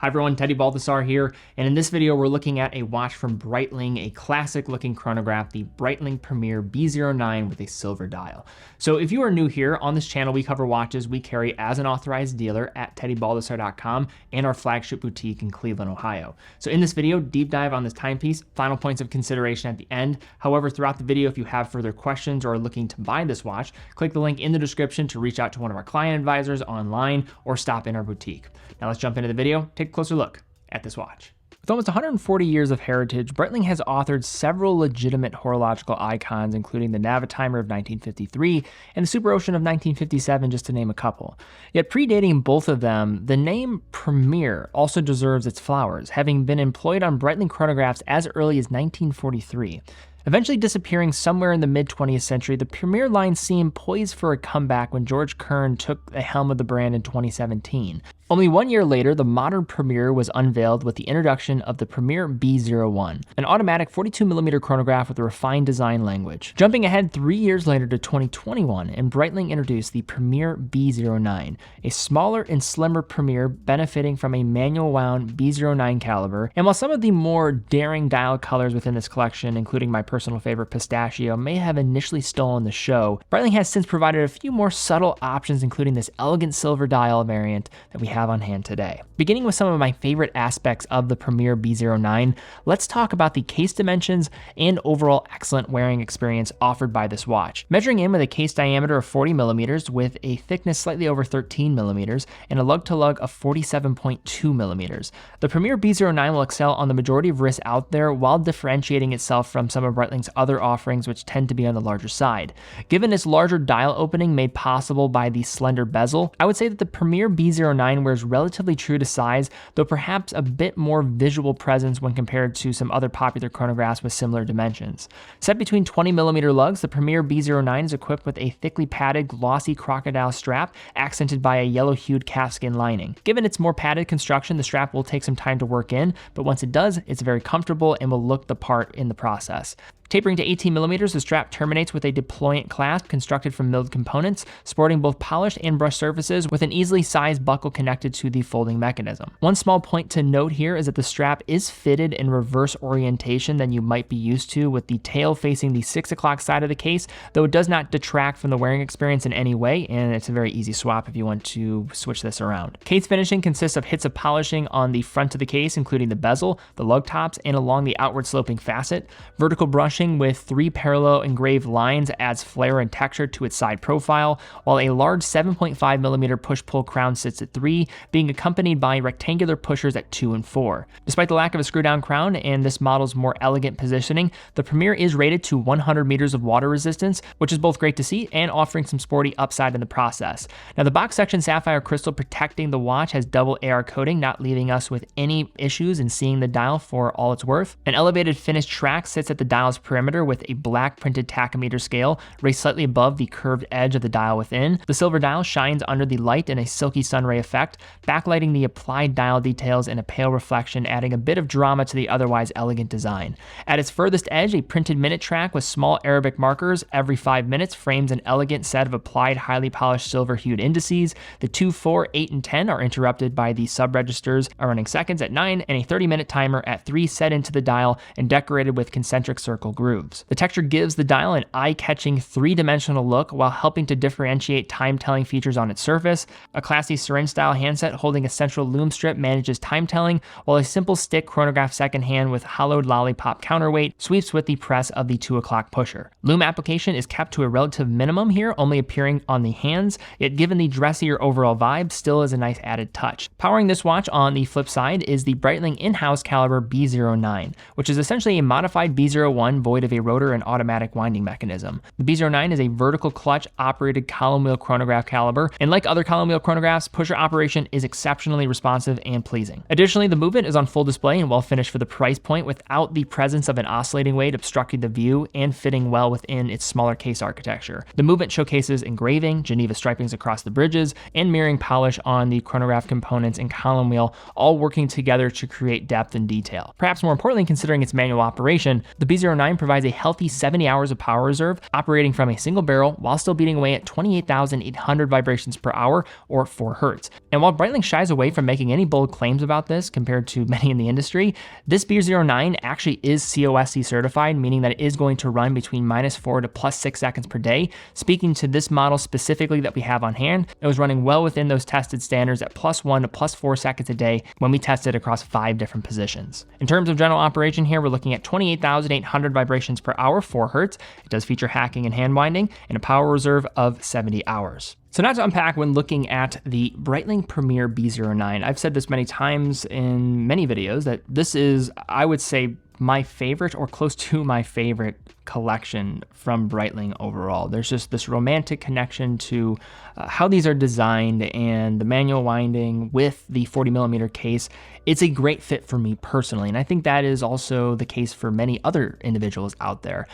Hi everyone, Teddy Baldassarre here, and in this video we're looking at a watch from Breitling, a classic looking chronograph, the Breitling Premier B09 with a silver dial. So if you are new here, on this channel we cover watches we carry as an authorized dealer at teddybaldassarre.com and our flagship boutique in Cleveland, Ohio. So in this video, deep dive on this timepiece, final points of consideration at the end. However, throughout the video, if you have further questions or are looking to buy this watch, click the link in the description to reach out to one of our client advisors online or stop in our boutique. Now let's jump into the video, take a closer look at this watch. With almost 140 years of heritage, Breitling has authored several legitimate horological icons, including the Navitimer of 1953 and the Super Ocean of 1957, just to name a couple. Yet predating both of them, the name Premier also deserves its flowers, having been employed on Breitling chronographs as early as 1943. Eventually disappearing somewhere in the mid-20th century, the Premier line seemed poised for a comeback when George Kern took the helm of the brand in 2017. Only 1 year later, the modern Premier was unveiled with the introduction of the Premier B01, an automatic 42mm chronograph with a refined design language. Jumping ahead 3 years later to 2021, and Breitling introduced the Premier B09, a smaller and slimmer Premier benefiting from a manual wound B09 caliber. And while some of the more daring dial colors within this collection, including my personal favorite pistachio, may have initially stolen the show, Breitling has since provided a few more subtle options, including this elegant silver dial variant that we have on hand today. Beginning with some of my favorite aspects of the Premier B09, let's talk about the case dimensions and overall excellent wearing experience offered by this watch. Measuring in with a case diameter of 40mm with a thickness slightly over 13mm and a lug-to-lug of 47.2mm, the Premier B09 will excel on the majority of wrists out there while differentiating itself from some of Breitling's other offerings, which tend to be on the larger side. Given its larger dial opening made possible by the slender bezel, I would say that the Premier B09 wears relatively true to size, though perhaps a bit more visual presence when compared to some other popular chronographs with similar dimensions. Set between 20mm lugs, the Premier B09 is equipped with a thickly padded glossy crocodile strap accented by a yellow-hued calfskin lining. Given its more padded construction, the strap will take some time to work in, but once it does, it's very comfortable and will look the part in the process. Tapering to 18mm, the strap terminates with a deployant clasp constructed from milled components, sporting both polished and brushed surfaces with an easily sized buckle connected to the folding mechanism. One small point to note here is that the strap is fitted in reverse orientation than you might be used to, with the tail facing the 6 o'clock side of the case, though it does not detract from the wearing experience in any way, and it's a very easy swap if you want to switch this around. Case finishing consists of hits of polishing on the front of the case, including the bezel, the lug tops, and along the outward sloping facet. Vertical brushing with 3 parallel engraved lines adds flair and texture to its side profile, while a large 7.5mm push-pull crown sits at 3, being accompanied by rectangular pushers at 2 and 4. Despite the lack of a screw-down crown and this model's more elegant positioning, the Premier is rated to 100 meters of water resistance, which is both great to see and offering some sporty upside in the process. Now, the box section sapphire crystal protecting the watch has double AR coating, not leaving us with any issues in seeing the dial for all it's worth. An elevated finished track sits at the dial's perimeter with a black printed tachometer scale raised slightly above the curved edge of the dial within. The silver dial shines under the light in a silky sunray effect, backlighting the applied dial details in a pale reflection, adding a bit of drama to the otherwise elegant design. At its furthest edge, a printed minute track with small Arabic markers every 5 minutes frames an elegant set of applied highly polished silver-hued indices. The 2, 4, 8, and 10 are interrupted by the sub-registers running seconds at 9 and a 30-minute timer at 3 set into the dial and decorated with concentric circle grooves. The texture gives the dial an eye-catching 3-dimensional look while helping to differentiate time-telling features on its surface. A classy syringe-style handset holding a central loom strip manages time-telling, while a simple stick chronograph second hand with hollowed lollipop counterweight sweeps with the press of the 2 o'clock pusher. Loom application is kept to a relative minimum here, only appearing on the hands, yet given the dressier overall vibe, still is a nice added touch. Powering this watch on the flip side is the Breitling in-house caliber B09, which is essentially a modified B01 void of a rotor and automatic winding mechanism. The B09 is a vertical clutch operated column wheel chronograph caliber, and like other column wheel chronographs, pusher operation is exceptionally responsive and pleasing. Additionally, the movement is on full display and well finished for the price point without the presence of an oscillating weight obstructing the view and fitting well within its smaller case architecture. The movement showcases engraving, Geneva stripings across the bridges, and mirroring polish on the chronograph components and column wheel, all working together to create depth and detail. Perhaps more importantly, considering its manual operation, the B09 B09 provides a healthy 70 hours of power reserve, operating from a single barrel while still beating away at 28,800 vibrations per hour or 4 Hertz. And while Breitling shies away from making any bold claims about this compared to many in the industry, this B09 actually is COSC certified, meaning that it is going to run between -4 to +6 seconds per day. Speaking to this model specifically that we have on hand, it was running well within those tested standards at +1 to +4 seconds a day when we tested across 5 different positions. In terms of general operation here, we're looking at 28,800 vibrations per hour, 4 Hertz. It does feature hacking and hand winding, and a power reserve of 70 hours. So now to unpack when looking at the Breitling Premier B09. I've said this many times in many videos that this is, I would say, my favorite or close to my favorite collection from Breitling overall. There's just this romantic connection to how these are designed and the manual winding with the 40mm case. It's a great fit for me personally, and I think that is also the case for many other individuals out there.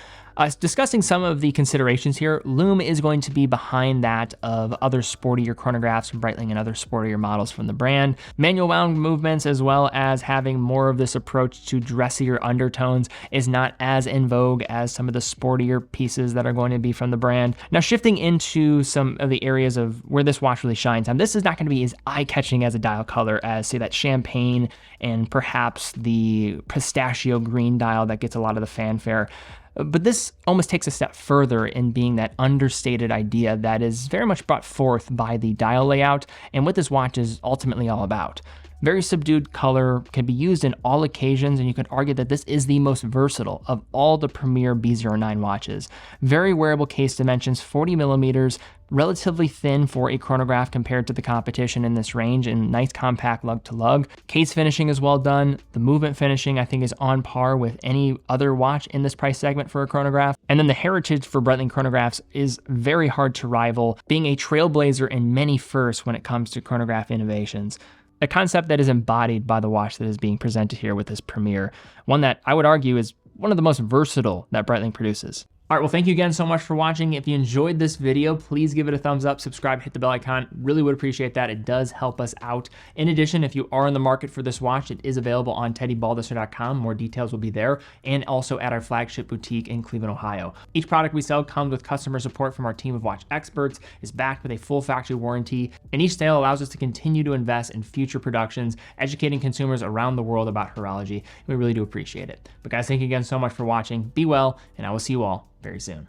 Discussing some of the considerations here, lume is going to be behind that of other sportier chronographs from Breitling and other sportier models from the brand. Manual wound movements, as well as having more of this approach to dressier undertones, is not as in vogue as some of the sportier pieces that are going to be from the brand. Now, shifting into some of the areas of where this watch really shines, and this is not going to be as eye-catching as a dial color as, say, that champagne and perhaps the pistachio green dial that gets a lot of the fanfare. But this almost takes a step further in being that understated idea that is very much brought forth by the dial layout and what this watch is ultimately all about. Very subdued color, can be used in all occasions, and you could argue that this is the most versatile of all the Premier B09 watches. Very wearable case dimensions, 40mm, relatively thin for a chronograph compared to the competition in this range, and nice compact lug to lug. Case finishing is well done. The movement finishing, I think, is on par with any other watch in this price segment for a chronograph. And then the heritage for Breitling chronographs is very hard to rival, being a trailblazer in many firsts when it comes to chronograph innovations. A concept that is embodied by the watch that is being presented here with this Premier, one that I would argue is one of the most versatile that Breitling produces. All right, well, thank you again so much for watching. If you enjoyed this video, please give it a thumbs up, subscribe, hit the bell icon. Really would appreciate that. It does help us out. In addition, if you are in the market for this watch, it is available on teddybaldassarre.com. More details will be there, and also at our flagship boutique in Cleveland, Ohio. Each product we sell comes with customer support from our team of watch experts, is backed with a full factory warranty, and each sale allows us to continue to invest in future productions, educating consumers around the world about horology. We really do appreciate it. But guys, thank you again so much for watching. Be well, and I will see you all very soon.